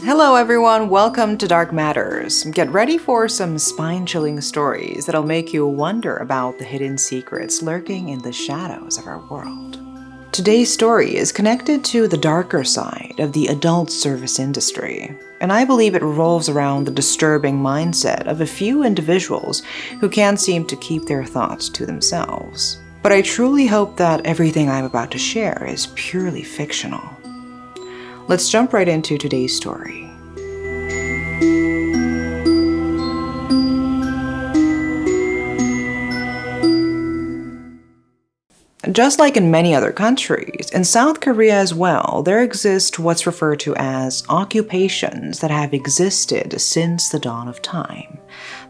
Hello everyone, welcome to Dark Matters. Get ready for some spine-chilling stories that'll make you wonder about the hidden secrets lurking in the shadows of our world. Today's story is connected to the darker side of the adult service industry, and I believe it revolves around the disturbing mindset of a few individuals who can't seem to keep their thoughts to themselves. But I truly hope that everything I'm about to share is purely fictional. Let's jump right into today's story. Just like in many other countries, in South Korea as well, there exist what's referred to as occupations that have existed since the dawn of time.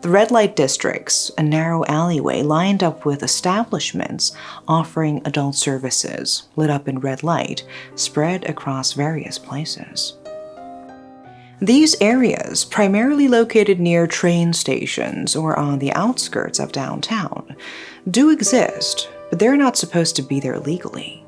The red light districts, a narrow alleyway lined up with establishments offering adult services, lit up in red light, spread across various places. These areas, primarily located near train stations or on the outskirts of downtown, do exist, but they're not supposed to be there legally.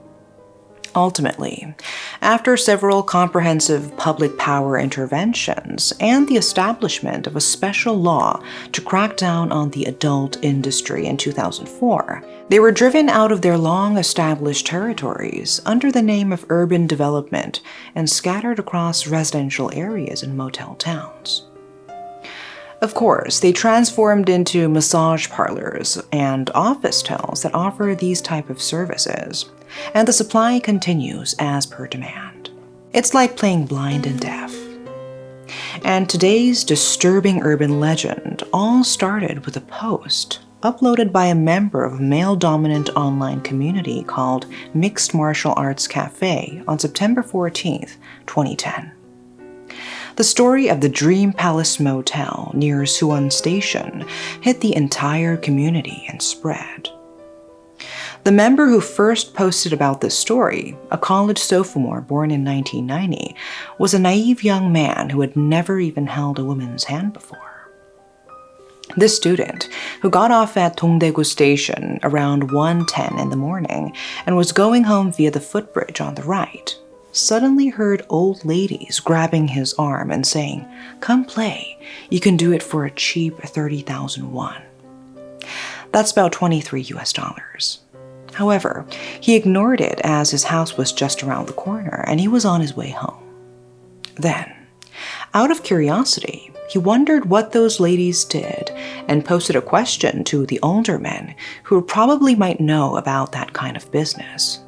Ultimately, after several comprehensive public power interventions and the establishment of a special law to crack down on the adult industry in 2004, they were driven out of their long-established territories under the name of urban development and scattered across residential areas and motel towns. Of course, they transformed into massage parlors and office towns that offer these type of services, and the supply continues as per demand. It's like playing blind and deaf. And today's disturbing urban legend all started with a post uploaded by a member of a male-dominant online community called Mixed Martial Arts Cafe on September 14th, 2010. The story of the Dream Palace Motel near Suwon Station hit the entire community and spread. The member who first posted about this story, a college sophomore born in 1990, was a naive young man who had never even held a woman's hand before. This student, who got off at Dongdaegu Station around 1:10 in the morning and was going home via the footbridge on the right, suddenly heard old ladies grabbing his arm and saying, "Come play, you can do it for a cheap 30,000 won." That's about $23. However, he ignored it as his house was just around the corner and he was on his way home. Then, out of curiosity, he wondered what those ladies did and posted a question to the older men who probably might know about that kind of business.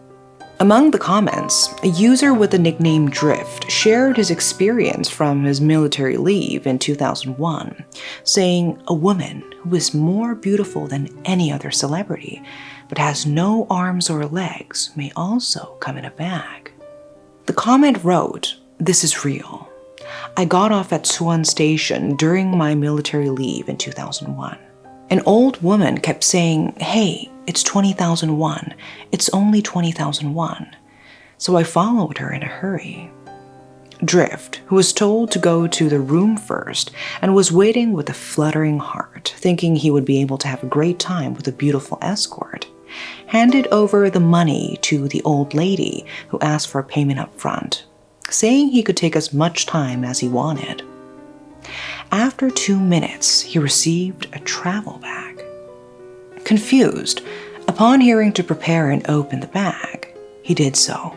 Among the comments, a user with the nickname Drift shared his experience from his military leave in 2001, saying a woman who is more beautiful than any other celebrity but has no arms or legs may also come in a bag. The comment wrote, "This is real. I got off at Suwon Station during my military leave in 2001. An old woman kept saying, 'Hey, it's 20,000 won. It's only 20,000 won.' So I followed her in a hurry." Drift, who was told to go to the room first and was waiting with a fluttering heart, thinking he would be able to have a great time with a beautiful escort, handed over the money to the old lady who asked for payment up front, saying he could take as much time as he wanted. After 2 minutes, he received a travel bag. Confused, upon hearing to prepare and open the bag, he did so,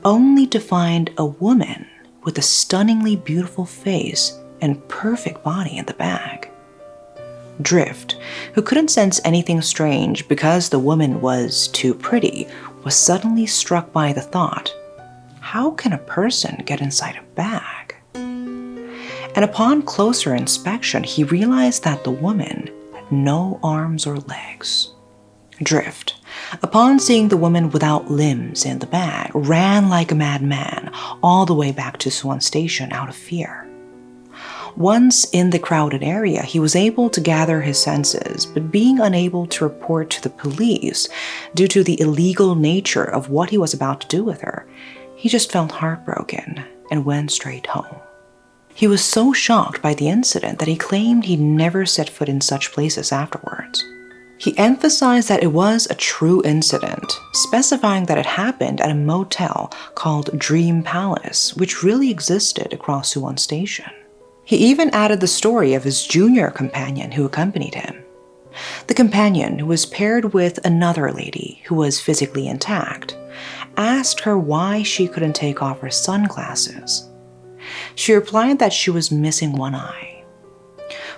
only to find a woman with a stunningly beautiful face and perfect body in the bag. Drift, who couldn't sense anything strange because the woman was too pretty, was suddenly struck by the thought, how can a person get inside a bag? And upon closer inspection, he realized that the woman had no arms or legs. Drift, upon seeing the woman without limbs in the bag, ran like a madman all the way back to Suwon Station out of fear. Once in the crowded area, he was able to gather his senses, but being unable to report to the police due to the illegal nature of what he was about to do with her, he just felt heartbroken and went straight home. He was so shocked by the incident that he claimed he'd never set foot in such places afterwards. He emphasized that it was a true incident, specifying that it happened at a motel called Dream Palace, which really existed across Suwon Station. He even added the story of his junior companion who accompanied him. The companion, who was paired with another lady who was physically intact, asked her why she couldn't take off her sunglasses. She replied that she was missing one eye.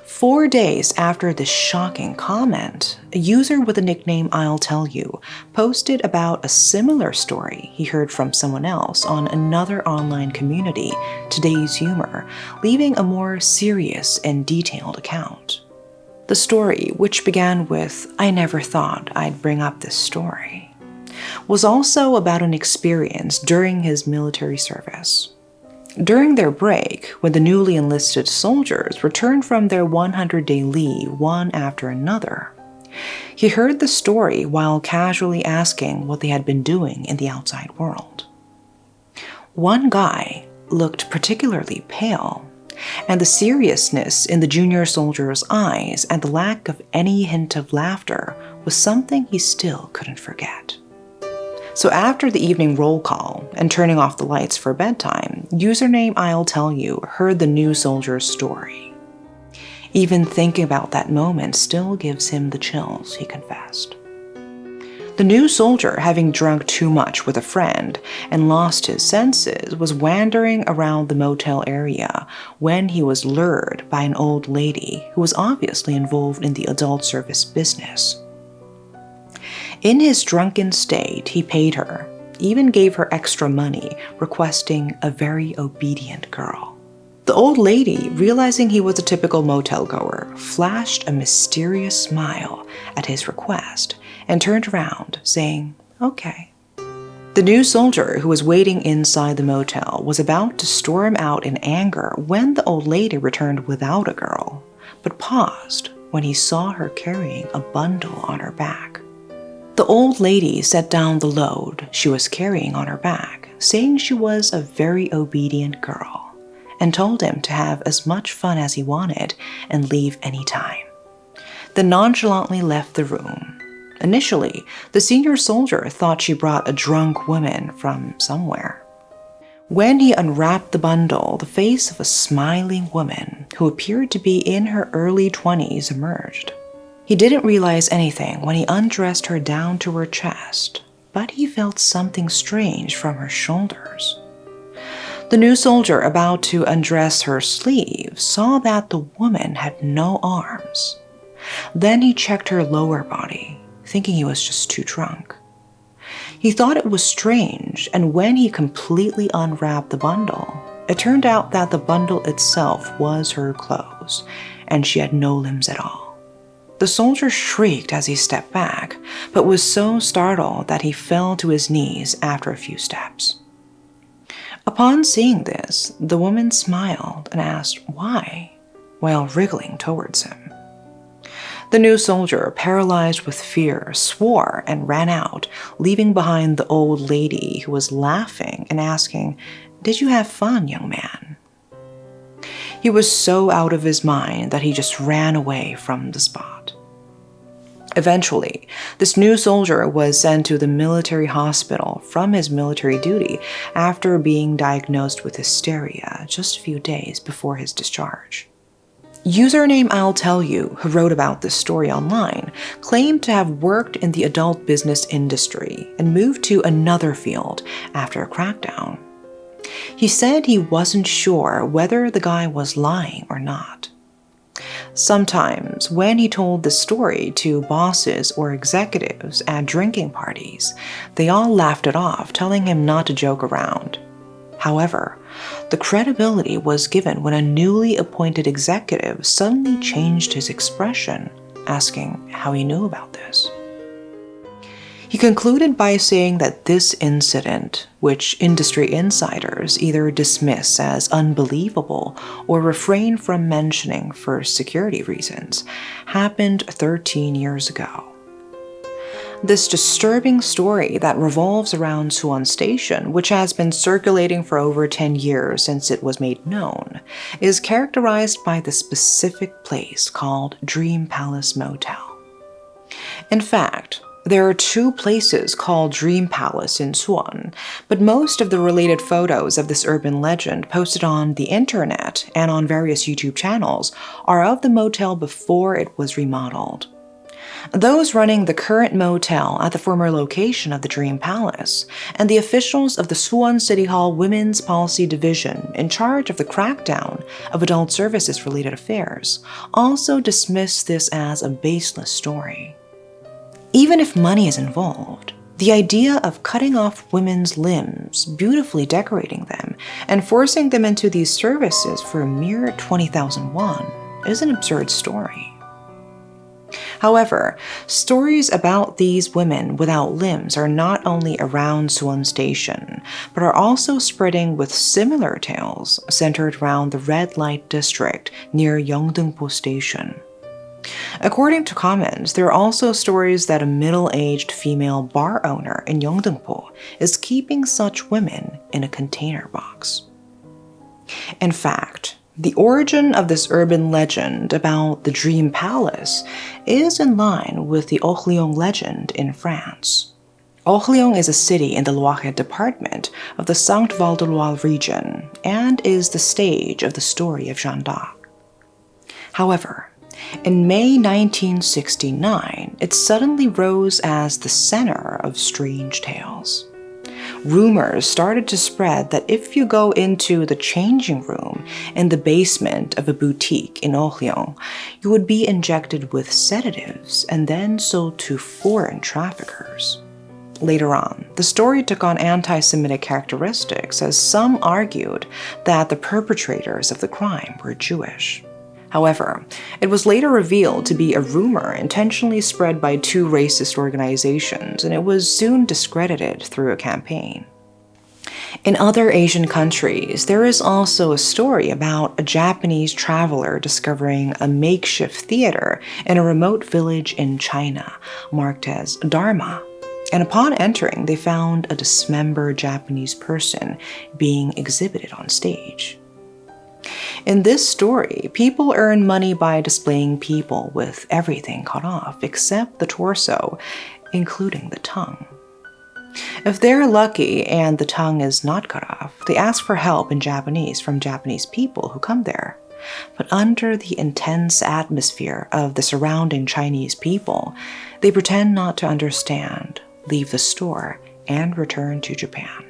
4 days after this shocking comment, a user with the nickname I'll Tell You posted about a similar story he heard from someone else on another online community, Today's Humor, leaving a more serious and detailed account. The story, which began with, "I never thought I'd bring up this story," was also about an experience during his military service. During their break, when the newly enlisted soldiers returned from their 100-day leave one after another, he heard the story while casually asking what they had been doing in the outside world. One guy looked particularly pale, and the seriousness in the junior soldier's eyes and the lack of any hint of laughter was something he still couldn't forget. So after the evening roll call and turning off the lights for bedtime, username I'll Tell You heard the new soldier's story. Even thinking about that moment still gives him the chills, he confessed. The new soldier, having drunk too much with a friend and lost his senses, was wandering around the motel area when he was lured by an old lady who was obviously involved in the adult service business. In his drunken state, he paid her, even gave her extra money, requesting a very obedient girl. The old lady, realizing he was a typical motel goer, flashed a mysterious smile at his request and turned around, saying, "Okay." The new soldier, who was waiting inside the motel, was about to storm out in anger when the old lady returned without a girl, but paused when he saw her carrying a bundle on her back. The old lady set down the load she was carrying on her back, saying she was a very obedient girl, and told him to have as much fun as he wanted and leave any time. Then nonchalantly left the room. Initially, the senior soldier thought she brought a drunk woman from somewhere. When he unwrapped the bundle, the face of a smiling woman who appeared to be in her early 20s emerged. He didn't realize anything when he undressed her down to her chest, but he felt something strange from her shoulders. The new soldier, about to undress her sleeve, saw that the woman had no arms. Then he checked her lower body, thinking he was just too drunk. He thought it was strange, and when he completely unwrapped the bundle, it turned out that the bundle itself was her clothes, and she had no limbs at all. The soldier shrieked as he stepped back, but was so startled that he fell to his knees after a few steps. Upon seeing this, the woman smiled and asked why, while wriggling towards him. The new soldier, paralyzed with fear, swore and ran out, leaving behind the old lady who was laughing and asking, "Did you have fun, young man?" He was so out of his mind that he just ran away from the spot. Eventually, this new soldier was sent to the military hospital from his military duty after being diagnosed with hysteria just a few days before his discharge. Username I'll Tell You, who wrote about this story online, claimed to have worked in the adult business industry and moved to another field after a crackdown. He said he wasn't sure whether the guy was lying or not. Sometimes, when he told the story to bosses or executives at drinking parties, they all laughed it off, telling him not to joke around. However, the credibility was given when a newly appointed executive suddenly changed his expression, asking how he knew about this. He concluded by saying that this incident, which industry insiders either dismiss as unbelievable or refrain from mentioning for security reasons, happened 13 years ago. This disturbing story that revolves around Suwon Station, which has been circulating for over 10 years since it was made known, is characterized by the specific place called Dream Palace Motel. In fact, there are 2 places called Dream Palace in Suwon, but most of the related photos of this urban legend posted on the internet and on various YouTube channels are of the motel before it was remodeled. Those running the current motel at the former location of the Dream Palace, and the officials of the Suwon City Hall Women's Policy Division in charge of the crackdown of adult services-related affairs, also dismiss this as a baseless story. Even if money is involved, the idea of cutting off women's limbs, beautifully decorating them, and forcing them into these services for a mere 20,000 won is an absurd story. However, stories about these women without limbs are not only around Suwon Station, but are also spreading with similar tales centered around the red light district near Yeongdeungpo Station. According to comments, there are also stories that a middle-aged female bar owner in Yeongdeungpo is keeping such women in a container box. In fact, the origin of this urban legend about the Dream Palace is in line with the Horrifying legend in France. Horrifying is a city in the Loire department of the Sainte-Val-de-Loire region and is the stage of the story of Jeanne d'Arc. However, in May 1969, it suddenly rose as the center of strange tales. Rumors started to spread that if you go into the changing room in the basement of a boutique in Horrifying, you would be injected with sedatives and then sold to foreign traffickers. Later on, the story took on anti-Semitic characteristics as some argued that the perpetrators of the crime were Jewish. However, it was later revealed to be a rumor intentionally spread by 2 racist organizations, and it was soon discredited through a campaign. In other Asian countries, there is also a story about a Japanese traveler discovering a makeshift theater in a remote village in China, marked as Dharma. And upon entering, they found a dismembered Japanese person being exhibited on stage. In this story, people earn money by displaying people with everything cut off except the torso, including the tongue. If they're lucky and the tongue is not cut off, they ask for help in Japanese from Japanese people who come there. But under the intense atmosphere of the surrounding Chinese people, they pretend not to understand, leave the store, and return to Japan.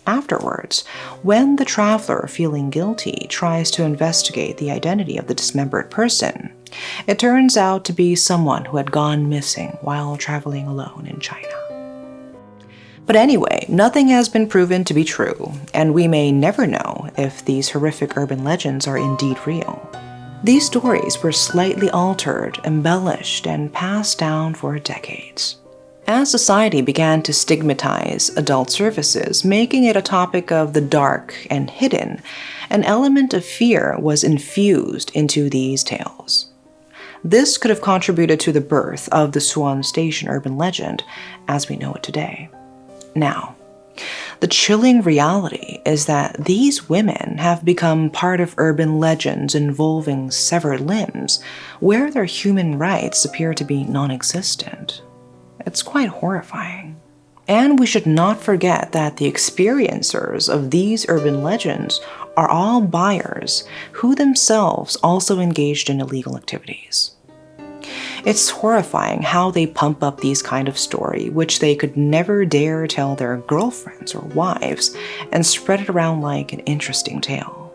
Afterwards, when the traveler feeling guilty tries to investigate the identity of the dismembered person, it turns out to be someone who had gone missing while traveling alone in China. But anyway, nothing has been proven to be true, and we may never know if these horrific urban legends are indeed real. These stories were slightly altered, embellished, and passed down for decades. As society began to stigmatize adult services, making it a topic of the dark and hidden, an element of fear was infused into these tales. This could have contributed to the birth of the Suwon Station urban legend as we know it today. Now, the chilling reality is that these women have become part of urban legends involving severed limbs, where their human rights appear to be non-existent. It's quite horrifying. And we should not forget that the experiencers of these urban legends are all buyers who themselves also engaged in illegal activities. It's horrifying how they pump up these kind of story, which they could never dare tell their girlfriends or wives, and spread it around like an interesting tale.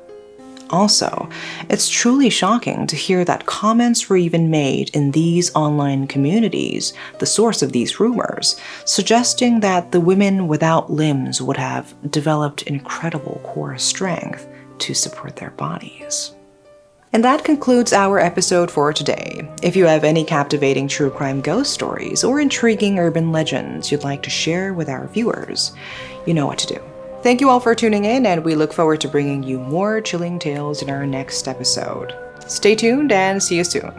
Also, it's truly shocking to hear that comments were even made in these online communities, the source of these rumors, suggesting that the women without limbs would have developed incredible core strength to support their bodies. And that concludes our episode for today. If you have any captivating true crime ghost stories or intriguing urban legends you'd like to share with our viewers, you know what to do. Thank you all for tuning in, and we look forward to bringing you more chilling tales in our next episode. Stay tuned and see you soon.